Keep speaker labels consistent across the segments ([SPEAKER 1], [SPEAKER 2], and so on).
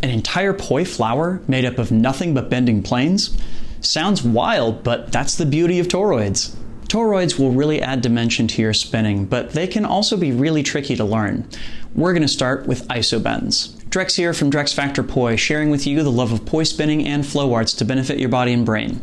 [SPEAKER 1] An entire poi flower made up of nothing but bending planes? Sounds wild, but that's the beauty of toroids. Toroids will really add dimension to your spinning, but they can also be really tricky to learn. We're going to start with isobends. Drex here from Drex Factor Poi, sharing with you the love of poi spinning and flow arts to benefit your body and brain.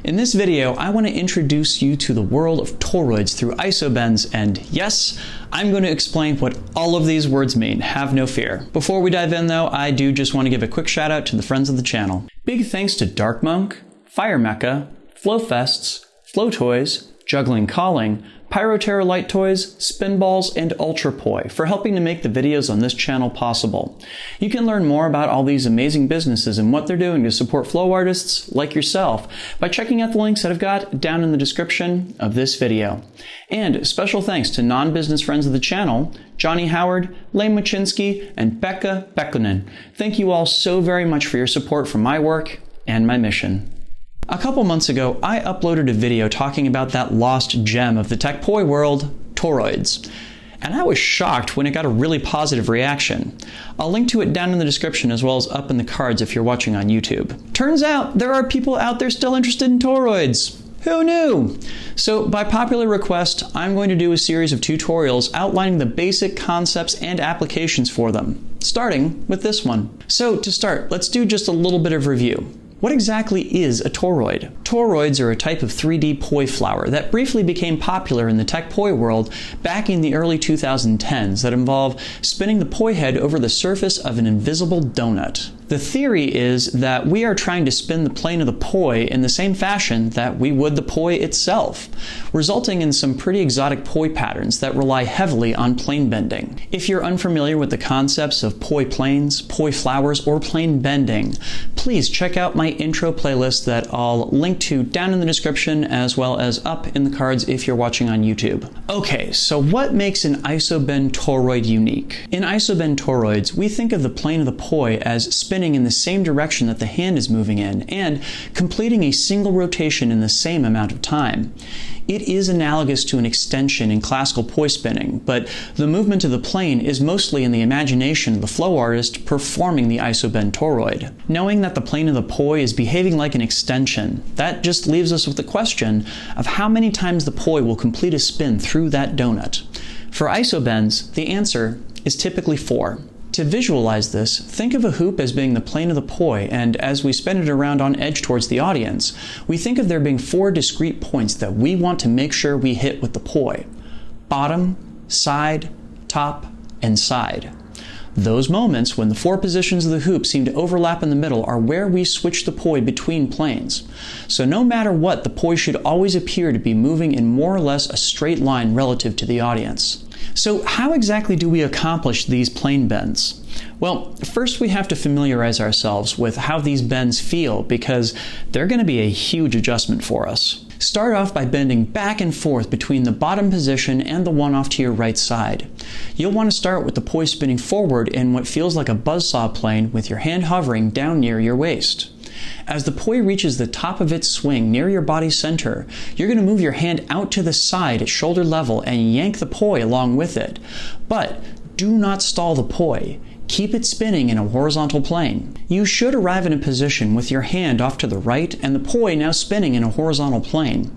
[SPEAKER 1] In this video, I want to introduce you to the world of toroids through isobends, and yes, I'm going to explain what all of these words mean, have no fear. Before we dive in though, I do just want to give a quick shout out to the friends of the channel. Big thanks to Dark Monk, Fire Mecha, Flow Fests, Flow Toys, Juggling Calling, Pyroterra Light Toys, Spinballs, and Ultra Poi for helping to make the videos on this channel possible. You can learn more about all these amazing businesses and what they're doing to support flow artists like yourself by checking out the links that I've got down in the description of this video. And special thanks to non-business friends of the channel, Johnny Howard, Lane Machinsky, and Becca Bekkonen. Thank you all so very much for your support for my work and my mission. A couple months ago, I uploaded a video talking about that lost gem of the tech poi world, toroids. And I was shocked when it got a really positive reaction. I'll link to it down in the description as well as up in the cards if you're watching on YouTube. Turns out there are people out there still interested in toroids. Who knew? So by popular request, I'm going to do a series of tutorials outlining the basic concepts and applications for them, starting with this one. So to start, let's do just a little bit of review. What exactly is a toroid? Toroids are a type of 3D poi flower that briefly became popular in the tech poi world back in the early 2010s that involve spinning the poi head over the surface of an invisible donut. The theory is that we are trying to spin the plane of the poi in the same fashion that we would the poi itself, resulting in some pretty exotic poi patterns that rely heavily on plane bending. If you're unfamiliar with the concepts of poi planes, poi flowers, or plane bending, please check out my intro playlist that I'll link to down in the description as well as up in the cards if you're watching on YouTube. Okay, so what makes an Isobend Toroid unique? In Isobend Toroids, we think of the plane of the poi as spinning in the same direction that the hand is moving in and completing a single rotation in the same amount of time. It is analogous to an extension in classical poi spinning, but the movement of the plane is mostly in the imagination of the flow artist performing the Isobend Toroid. Knowing that the plane of the poi is behaving like an extension, that just leaves us with the question of how many times the poi will complete a spin through that donut. For isobends, the answer is typically 4. To visualize this, think of a hoop as being the plane of the poi, and as we spin it around on edge towards the audience, we think of there being 4 discrete points that we want to make sure we hit with the poi: bottom, side, top, and side. Those moments when the 4 positions of the hoop seem to overlap in the middle are where we switch the poi between planes. So no matter what, the poi should always appear to be moving in more or less a straight line relative to the audience. So how exactly do we accomplish these plane bends? Well, first we have to familiarize ourselves with how these bends feel because they're going to be a huge adjustment for us. Start off by bending back and forth between the bottom position and the one off to your right side. You'll want to start with the poi spinning forward in what feels like a buzzsaw plane with your hand hovering down near your waist. As the poi reaches the top of its swing near your body center, you're going to move your hand out to the side at shoulder level and yank the poi along with it. But do not stall the poi. Keep it spinning in a horizontal plane. You should arrive in a position with your hand off to the right and the poi now spinning in a horizontal plane.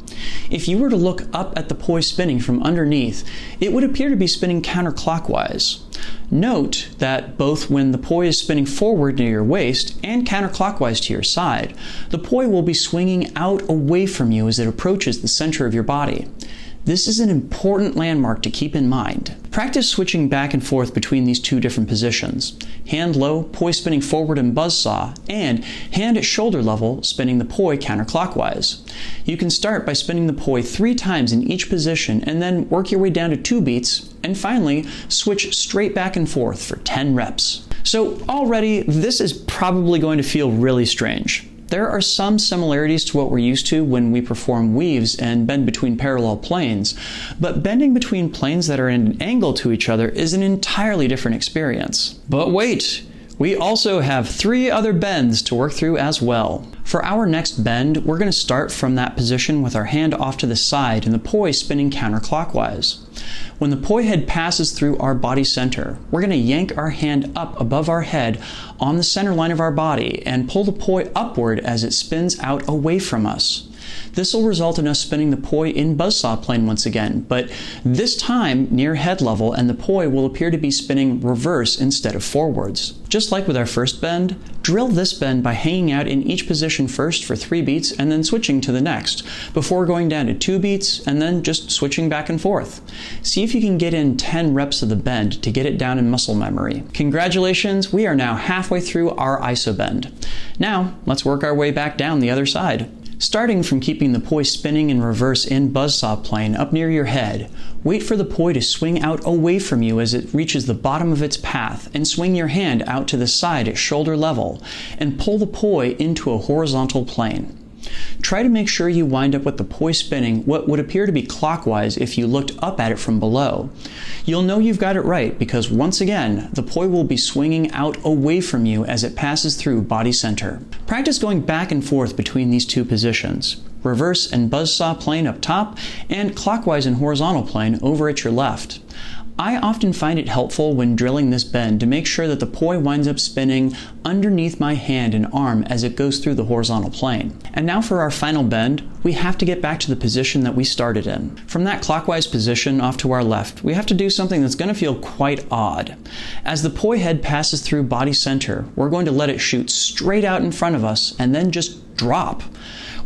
[SPEAKER 1] If you were to look up at the poi spinning from underneath, it would appear to be spinning counterclockwise. Note that both when the poi is spinning forward near your waist and counterclockwise to your side, the poi will be swinging out away from you as it approaches the center of your body. This is an important landmark to keep in mind. Practice switching back and forth between these 2 different positions. Hand low, poi spinning forward in buzzsaw, and hand at shoulder level, spinning the poi counterclockwise. You can start by spinning the poi 3 times in each position and then work your way down to 2 beats, and finally switch straight back and forth for 10 reps. So already, this is probably going to feel really strange. There are some similarities to what we're used to when we perform weaves and bend between parallel planes, but bending between planes that are at an angle to each other is an entirely different experience. But wait! We also have 3 other bends to work through as well. For our next bend, we're going to start from that position with our hand off to the side and the poi spinning counterclockwise. When the poi head passes through our body center, we're going to yank our hand up above our head on the center line of our body and pull the poi upward as it spins out away from us. This will result in us spinning the poi in buzzsaw plane once again, but this time near head level, and the poi will appear to be spinning reverse instead of forwards. Just like with our first bend, drill this bend by hanging out in each position first for 3 beats and then switching to the next, before going down to 2 beats and then just switching back and forth. See if you can get in 10 reps of the bend to get it down in muscle memory. Congratulations, we are now halfway through our isobend. Now, let's work our way back down the other side. Starting from keeping the poi spinning in reverse in buzzsaw plane up near your head, wait for the poi to swing out away from you as it reaches the bottom of its path, and swing your hand out to the side at shoulder level and pull the poi into a horizontal plane. Try to make sure you wind up with the poi spinning what would appear to be clockwise if you looked up at it from below. You'll know you've got it right because once again, the poi will be swinging out away from you as it passes through body center. Practice going back and forth between these two positions, reverse and buzzsaw plane up top, and clockwise and horizontal plane over at your left. I often find it helpful when drilling this bend to make sure that the poi winds up spinning underneath my hand and arm as it goes through the horizontal plane. And now for our final bend, we have to get back to the position that we started in. From that clockwise position off to our left, we have to do something that's going to feel quite odd. As the poi head passes through body center, we're going to let it shoot straight out in front of us and then just drop.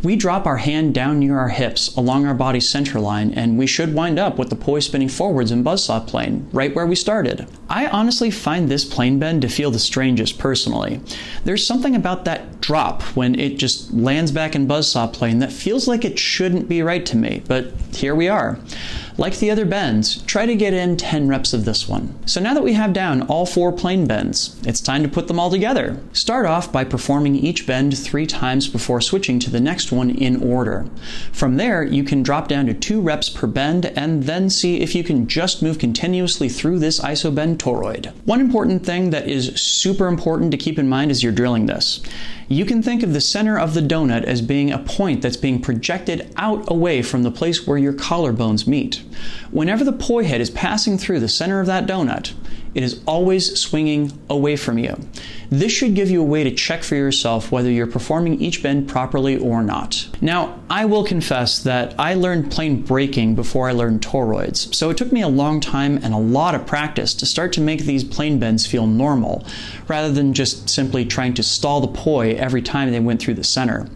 [SPEAKER 1] We drop our hand down near our hips along our body center line, and we should wind up with the poi spinning forwards in buzzsaw plane, right where we started. I honestly find this plane bend to feel the strangest personally. There's something about that drop when it just lands back in buzzsaw plane that feels like it shouldn't be right to me, but here we are. Like the other bends, try to get in 10 reps of this one. So now that we have down all 4 plane bends, it's time to put them all together. Start off by performing each bend 3 times before switching to the next one in order. From there, you can drop down to 2 reps per bend and then see if you can just move continuously through this Isobend Toroid. One important thing that is super important to keep in mind as you're drilling this. You can think of the center of the donut as being a point that's being projected out away from the place where your collarbones meet. Whenever the poi head is passing through the center of that donut, it is always swinging away from you. This should give you a way to check for yourself whether you're performing each bend properly or not. Now, I will confess that I learned plane braking before I learned toroids, so it took me a long time and a lot of practice to start to make these plane bends feel normal, rather than just simply trying to stall the poi every time they went through the center.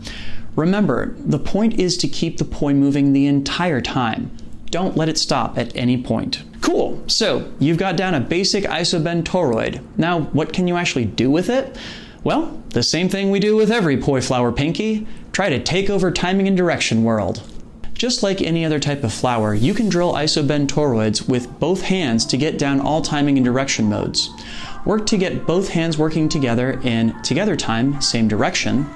[SPEAKER 1] Remember, the point is to keep the poi moving the entire time. Don't let it stop at any point. Cool, so you've got down a basic Isobend Toroid. Now, what can you actually do with it? Well, the same thing we do with every poi flower pinky. Try to take over timing and direction world. Just like any other type of flower, you can drill Isobend Toroids with both hands to get down all timing and direction modes. Work to get both hands working together in together time, same direction,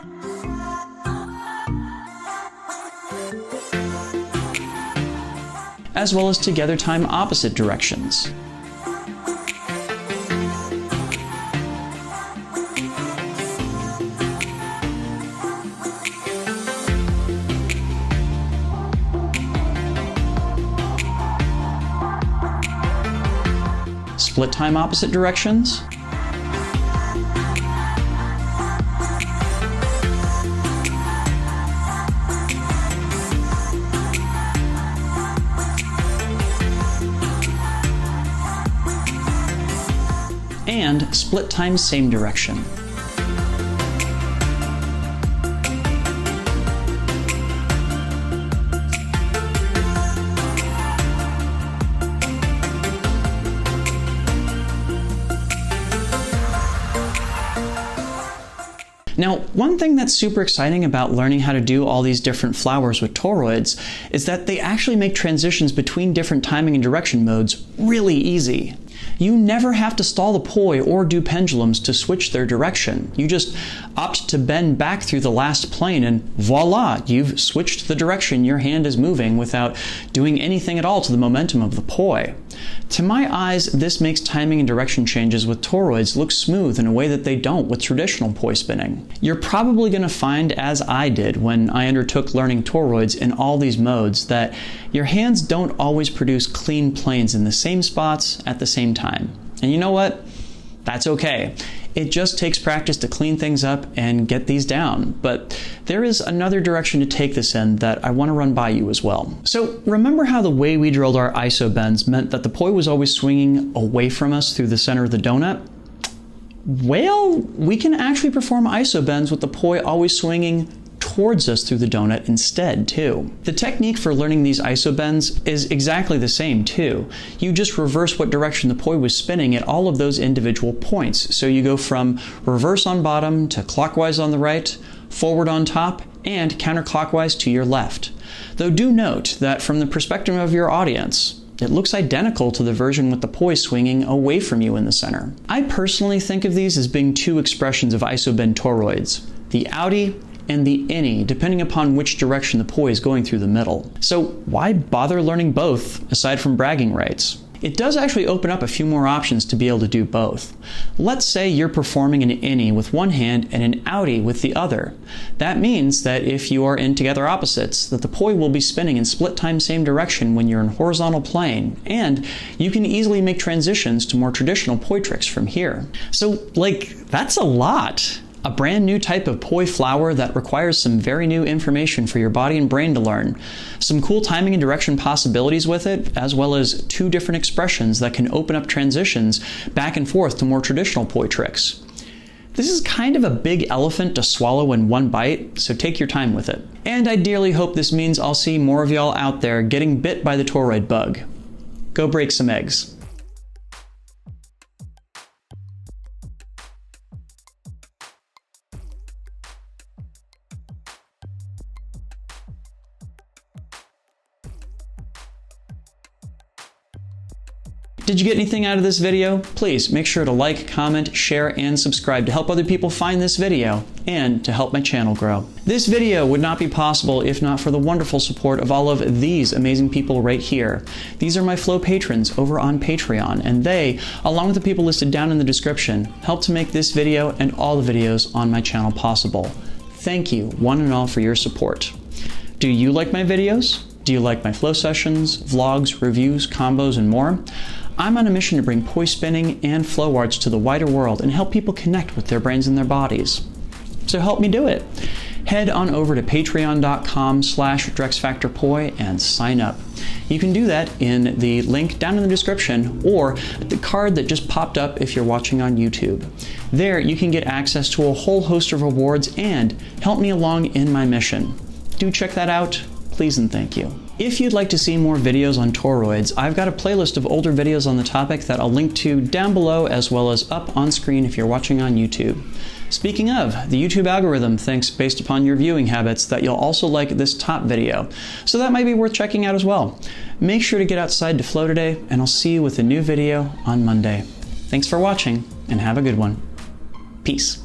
[SPEAKER 1] as well as together time opposite directions. Split time opposite directions. And split time same direction. Now, one thing that's super exciting about learning how to do all these different flowers with toroids is that they actually make transitions between different timing and direction modes really easy. You never have to stall the poi or do pendulums to switch their direction. You just opt to bend back through the last plane and voila, you've switched the direction your hand is moving without doing anything at all to the momentum of the poi. To my eyes, this makes timing and direction changes with toroids look smooth in a way that they don't with traditional poi spinning. You're probably going to find, as I did when I undertook learning toroids in all these modes, that your hands don't always produce clean planes in the same spots at the same time. And you know what? That's okay. It just takes practice to clean things up and get these down. But there is another direction to take this in that I want to run by you as well. So remember how the way we drilled our isobends meant that the poi was always swinging away from us through the center of the donut? Well, we can actually perform isobends with the poi always swinging towards us through the donut instead, too. The technique for learning these isobends is exactly the same, too. You just reverse what direction the poi was spinning at all of those individual points. So you go from reverse on bottom to clockwise on the right, forward on top, and counterclockwise to your left. Though do note that from the perspective of your audience, it looks identical to the version with the poi swinging away from you in the center. I personally think of these as being two expressions of Isobend Toroids, the outie and the innie, depending upon which direction the poi is going through the middle. So why bother learning both, aside from bragging rights? It does actually open up a few more options to be able to do both. Let's say you're performing an innie with one hand and an outie with the other. That means that if you are in together opposites, that the poi will be spinning in split time same direction when you're in horizontal plane, and you can easily make transitions to more traditional poi tricks from here. So, that's a lot. A brand new type of poi flower that requires some very new information for your body and brain to learn. Some cool timing and direction possibilities with it, as well as two different expressions that can open up transitions back and forth to more traditional poi tricks. This is kind of a big elephant to swallow in one bite, so take your time with it. And I dearly hope this means I'll see more of y'all out there getting bit by the toroid bug. Go break some eggs. Did you get anything out of this video? Please make sure to like, comment, share, and subscribe to help other people find this video and to help my channel grow. This video would not be possible if not for the wonderful support of all of these amazing people right here. These are my Flow patrons over on Patreon, and they, along with the people listed down in the description, help to make this video and all the videos on my channel possible. Thank you, one and all, for your support. Do you like my videos? Do you like my flow sessions, vlogs, reviews, combos, and more? I'm on a mission to bring poi spinning and flow arts to the wider world and help people connect with their brains and their bodies. So help me do it. Head on over to patreon.com/DrexFactorPoi and sign up. You can do that in the link down in the description or the card that just popped up if you're watching on YouTube. There you can get access to a whole host of rewards and help me along in my mission. Do check that out, please and thank you. If you'd like to see more videos on toroids, I've got a playlist of older videos on the topic that I'll link to down below as well as up on screen if you're watching on YouTube. Speaking of, the YouTube algorithm thinks based upon your viewing habits that you'll also like this top video, so that might be worth checking out as well. Make sure to get outside to flow today, and I'll see you with a new video on Monday. Thanks for watching, and have a good one. Peace.